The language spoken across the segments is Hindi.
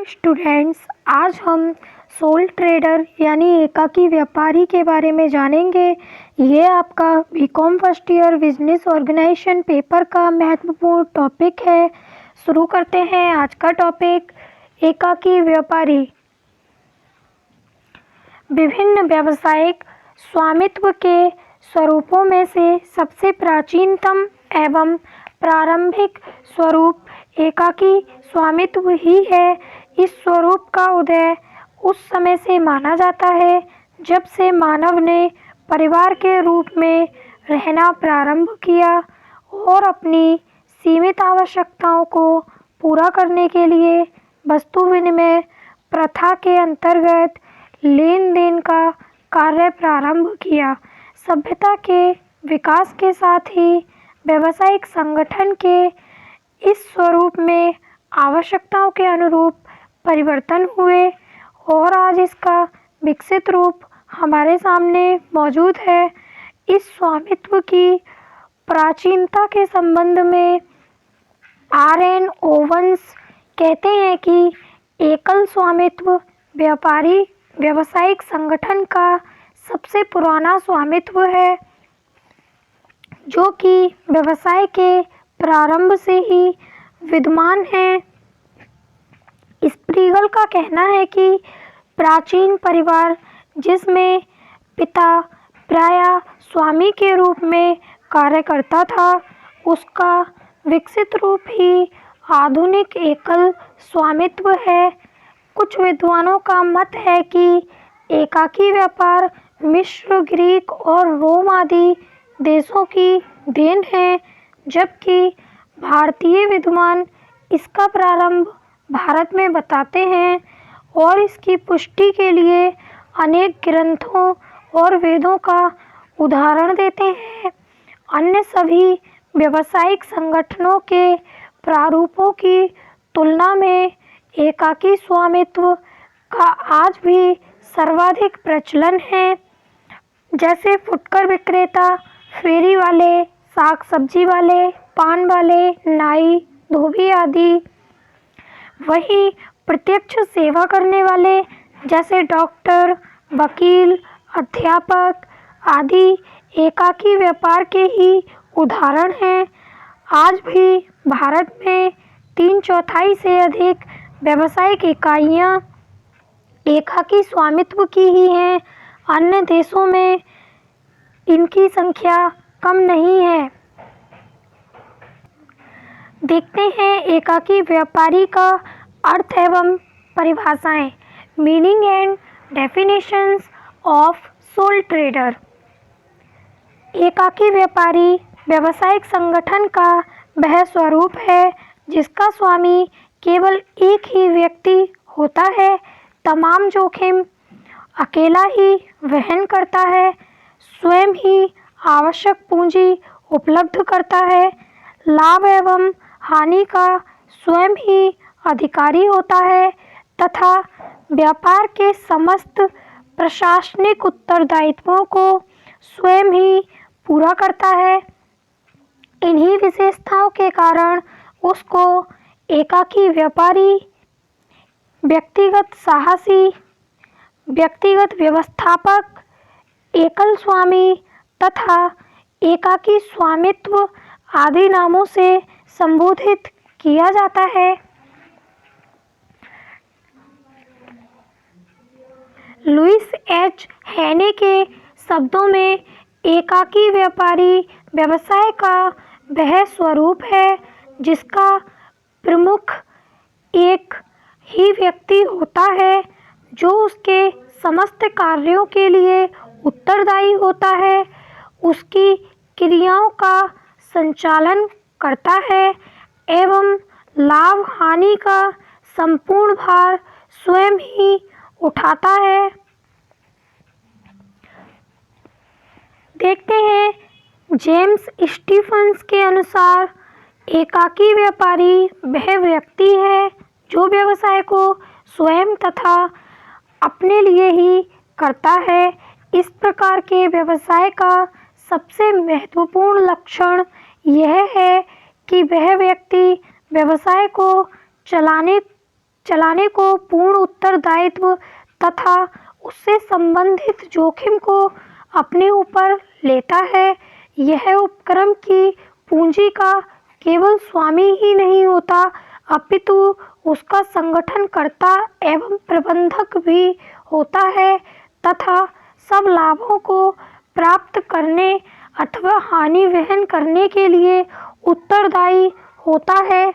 स्टूडेंट्स, आज हम सोल ट्रेडर यानी एकाकी व्यापारी के बारे में जानेंगे। ये आपका BCom first year business organisation paper का महत्वपूर्ण टॉपिक है। शुरू करते हैं आज का टॉपिक, एकाकी व्यापारी। विभिन्न व्यावसायिक स्वामित्व के स्वरूपों में से सबसे प्राचीनतम एवं प्रारंभिक स्वरूप एकाकी स्वामित्व ही है। इस स्वरूप का उदय उस समय से माना जाता है जब से मानव ने परिवार के रूप में रहना प्रारंभ किया और अपनी सीमित आवश्यकताओं को पूरा करने के लिए वस्तु विनिमय प्रथा के अंतर्गत लेन देन का कार्य प्रारंभ किया। सभ्यता के विकास के साथ ही व्यावसायिक संगठन के इस स्वरूप में आवश्यकताओं के अनुरूप परिवर्तन हुए और आज इसका विकसित रूप हमारे सामने मौजूद है। इस स्वामित्व की प्राचीनता के संबंध में R.N. ओवंस कहते हैं कि एकल स्वामित्व व्यापारी व्यावसायिक संगठन का सबसे पुराना स्वामित्व है, जो कि व्यवसाय के प्रारंभ से ही विद्यमान है। स्प्रीगल का कहना है कि प्राचीन परिवार जिसमें पिता प्रायः स्वामी के रूप में कार्य करता था, उसका विकसित रूप ही आधुनिक एकल स्वामित्व है। कुछ विद्वानों का मत है कि एकाकी व्यापार मिस्र, ग्रीक और रोम आदि देशों की देन है, जबकि भारतीय विद्वान इसका प्रारंभ भारत में बताते हैं और इसकी पुष्टि के लिए अनेक ग्रंथों और वेदों का उदाहरण देते हैं। अन्य सभी व्यावसायिक संगठनों के प्रारूपों की तुलना में एकाकी स्वामित्व का आज भी सर्वाधिक प्रचलन है, जैसे फुटकर विक्रेता, फेरी वाले, साग सब्जी वाले, पान वाले, नाई, धोबी आदि। वहीं प्रत्यक्ष सेवा करने वाले जैसे डॉक्टर, वकील, अध्यापक आदि एकाकी व्यापार के ही उदाहरण हैं। आज भी भारत में 3/4 से अधिक व्यावसायिक इकाइयां एकाकी स्वामित्व की ही हैं। अन्य देशों में इनकी संख्या कम नहीं है। देखते हैं एकाकी व्यापारी का अर्थ एवं परिभाषाएं। Meaning and definitions of soul trader. एकाकी व्यापारी व्यावसायिक संगठन का वह स्वरूप है जिसका स्वामी केवल एक ही व्यक्ति होता है, तमाम जोखिम अकेला ही वहन करता है, स्वयं ही आवश्यक पूंजी उपलब्ध करता है, लाभ एवं हानि का स्वयं ही अधिकारी होता है तथा व्यापार के समस्त प्रशासनिक उत्तरदायित्वों को स्वयं ही पूरा करता है। इन्हीं विशेषताओं के कारण उसको एकाकी व्यापारी, व्यक्तिगत साहसी, व्यक्तिगत व्यवस्थापक, एकल स्वामी तथा एकाकी स्वामित्व आदि नामों से संबोधित किया जाता है। लुइस एच हेने के शब्दों में एकाकी व्यापारी व्यवसाय का वह स्वरूप है जिसका प्रमुख एक ही व्यक्ति होता है, जो उसके समस्त कार्यों के लिए उत्तरदायी होता है, उसकी क्रियाओं का संचालन करता है एवं लाभ हानि का संपूर्ण भार स्वयं ही उठाता है। देखते हैं जेम्स स्टीफंस के अनुसार एकाकी व्यापारी वह व्यक्ति है जो व्यवसाय को स्वयं तथा अपने लिए ही करता है। इस प्रकार के व्यवसाय का सबसे महत्वपूर्ण लक्षण यह है कि वह व्यक्ति व्यवसाय को चलाने चलाने को पूर्ण उत्तरदायित्व तथा उससे संबंधित जोखिम को अपने ऊपर लेता है। यह उपक्रम की पूंजी का केवल स्वामी ही नहीं होता, अपितु उसका संगठनकर्ता एवं प्रबंधक भी होता है तथा सब लाभों को प्राप्त करने अथवा हानि वहन करने के लिए उत्तरदायी होता है।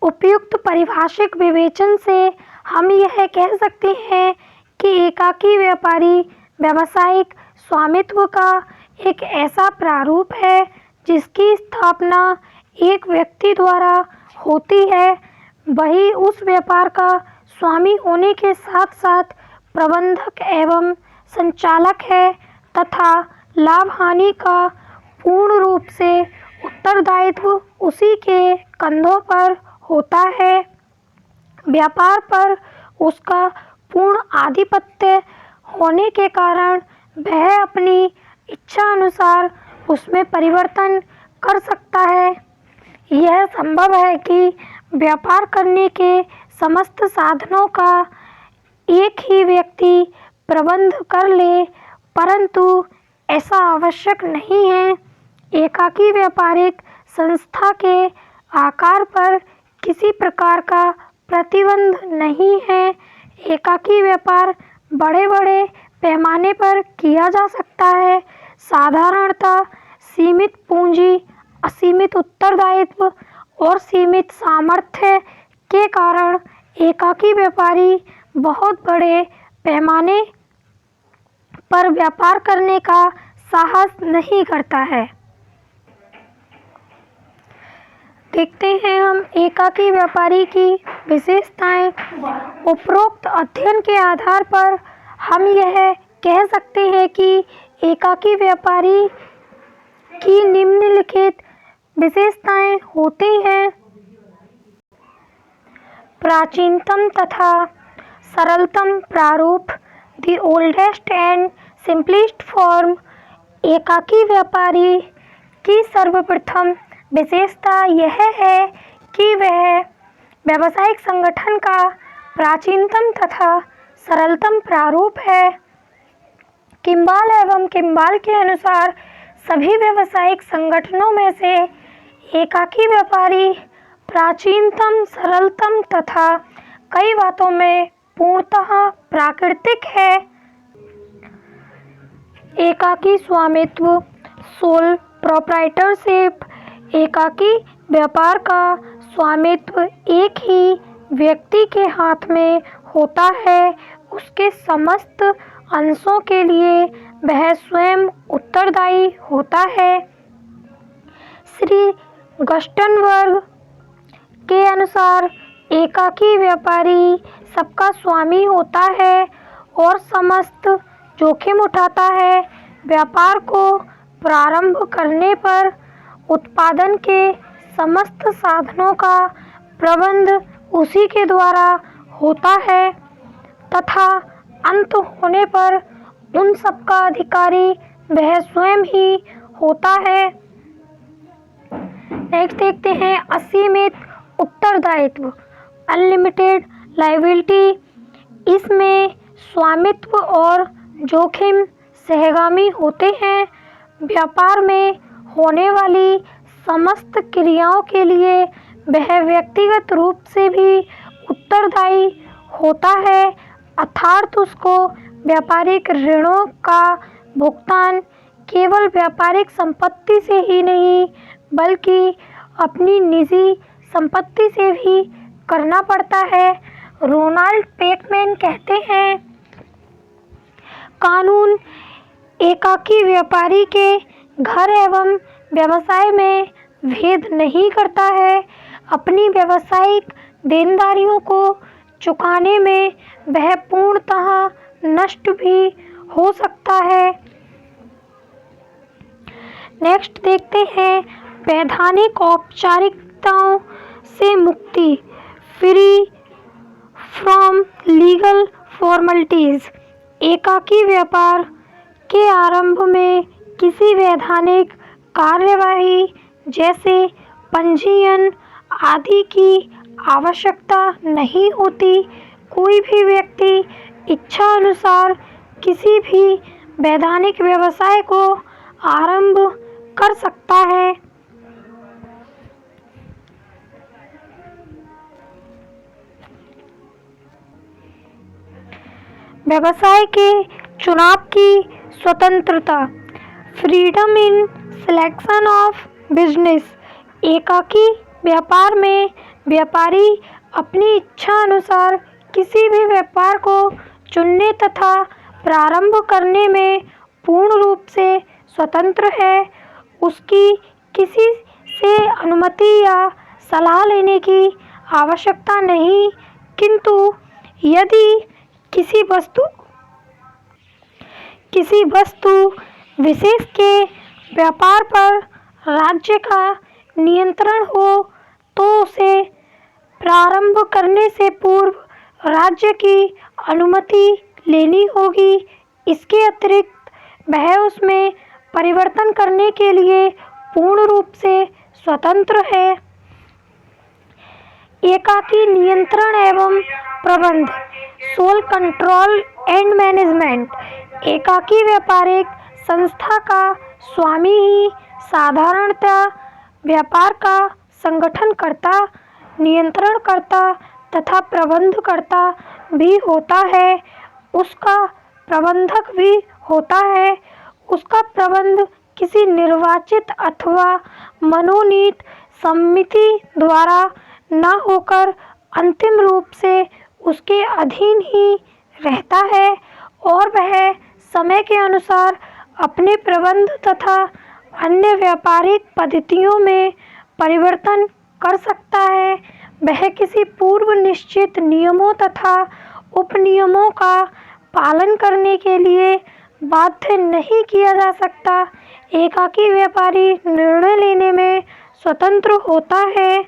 उपयुक्त पारिभाषिक विवेचन से हम यह कह सकते हैं कि एकाकी व्यापारी व्यावसायिक स्वामित्व का एक ऐसा प्रारूप है जिसकी स्थापना एक व्यक्ति द्वारा होती है। वही उस व्यापार का स्वामी होने के साथ साथ प्रबंधक एवं संचालक है तथा लाभ हानि का पूर्ण रूप से उत्तरदायित्व उसी के कंधों पर होता है। व्यापार पर उसका पूर्ण आधिपत्य होने के कारण वह अपनी इच्छा अनुसार उसमें परिवर्तन कर सकता है। यह संभव है कि व्यापार करने के समस्त साधनों का एक ही व्यक्ति प्रबंध कर ले, परंतु ऐसा आवश्यक नहीं है। एकाकी व्यापारिक संस्था के आकार पर किसी प्रकार का प्रतिबंध नहीं है। एकाकी व्यापार बड़े बड़े पैमाने पर किया जा सकता है। साधारणतः सीमित पूंजी, असीमित उत्तरदायित्व और सीमित सामर्थ्य के कारण एकाकी व्यापारी बहुत बड़े पैमाने पर व्यापार करने का साहस नहीं करता है। देखते हैं हम एकाकी व्यापारी की विशेषताएं। उपरोक्त अध्ययन के आधार पर हम यह कह सकते हैं कि एकाकी व्यापारी की निम्नलिखित विशेषताएं होती हैं। प्राचीनतम तथा सरलतम प्रारूप, the oldest and simplest form. एकाकी व्यापारी की सर्वप्रथम विशेषता यह है कि वह व्यावसायिक संगठन का प्राचीनतम तथा सरलतम प्रारूप है। किम्बाल एवं किम्बाल के अनुसार सभी व्यावसायिक संगठनों में से एकाकी व्यापारी प्राचीनतम, सरलतम तथा कई बातों में पूर्णतः प्राकृतिक है। एकाकी स्वामित्व, सोल प्रोप्राइटरशिप। एकाकी व्यापार का स्वामित्व एक ही व्यक्ति के हाथ में होता है। उसके समस्त अंशों के लिए वह स्वयं उत्तरदायी होता है। श्री गस्टनबर्ग के अनुसार एकाकी व्यापारी सबका स्वामी होता है और समस्त जोखिम उठाता है। व्यापार को प्रारंभ करने पर उत्पादन के समस्त साधनों का प्रबंध उसी के द्वारा होता है तथा अंत होने पर उन सबका अधिकारी वह स्वयं ही होता है। नेक्स्ट देखते हैं असीमित उत्तरदायित्व, अनलिमिटेड लायबिलिटी। इसमें स्वामित्व और जोखिम सहगामी होते हैं। व्यापार में होने वाली समस्त क्रियाओं के लिए वह व्यक्तिगत रूप से भी उत्तरदायी होता है, अर्थात उसको व्यापारिक ऋणों का भुगतान केवल व्यापारिक संपत्ति से ही नहीं बल्कि अपनी निजी संपत्ति से भी करना पड़ता है। रोनाल्ड पेकमैन कहते हैं, कानून एकाकी व्यापारी के घर एवं व्यवसाय में भेद नहीं करता है। अपनी व्यावसायिक देनदारियों को चुकाने में वह पूर्णतः नष्ट भी हो सकता है। नेक्स्ट देखते हैं वैधानिक औपचारिकताओं से मुक्ति, फ्री फ्रॉम लीगल फॉर्मेलिटीज। एकाकी व्यापार के आरंभ में किसी वैधानिक कार्यवाही जैसे पंजीयन आदि की आवश्यकता नहीं होती। कोई भी व्यक्ति इच्छा अनुसार किसी भी वैधानिक व्यवसाय को आरंभ कर सकता है। व्यवसाय के चुनाव की स्वतंत्रता, freedom in selection of business. एकाकी व्यापार में व्यापारी अपनी इच्छा अनुसार किसी भी व्यापार को चुनने तथा प्रारंभ करने में पूर्ण रूप से स्वतंत्र है। उसकी किसी से अनुमति या सलाह लेने की आवश्यकता नहीं, किंतु यदि किसी वस्तु विशेष के व्यापार पर राज्य का नियंत्रण हो तो उसे प्रारंभ करने से पूर्व राज्य की अनुमति लेनी होगी। इसके अतिरिक्त वह उसमें परिवर्तन करने के लिए पूर्ण रूप से स्वतंत्र है। एकाकी नियंत्रण एवं प्रबंध, सोल कंट्रोल एंड मैनेजमेंट। एकाकी व्यापारिक संस्था का स्वामी ही साधारणतः व्यापार का संगठन करता, नियंत्रण करता तथा प्रबंध करता भी होता है। उसका प्रबंधक भी होता है। उसका प्रबंध किसी निर्वाचित अथवा मनोनीत समिति द्वारा न होकर अंतिम रूप से उसके अधीन ही रहता है और वह समय के अनुसार अपने प्रबंध तथा अन्य व्यापारिक पद्धतियों में परिवर्तन कर सकता है। वह किसी पूर्व निश्चित नियमों तथा उपनियमों का पालन करने के लिए बाध्य नहीं किया जा सकता। एकाकी व्यापारी निर्णय लेने में स्वतंत्र होता है।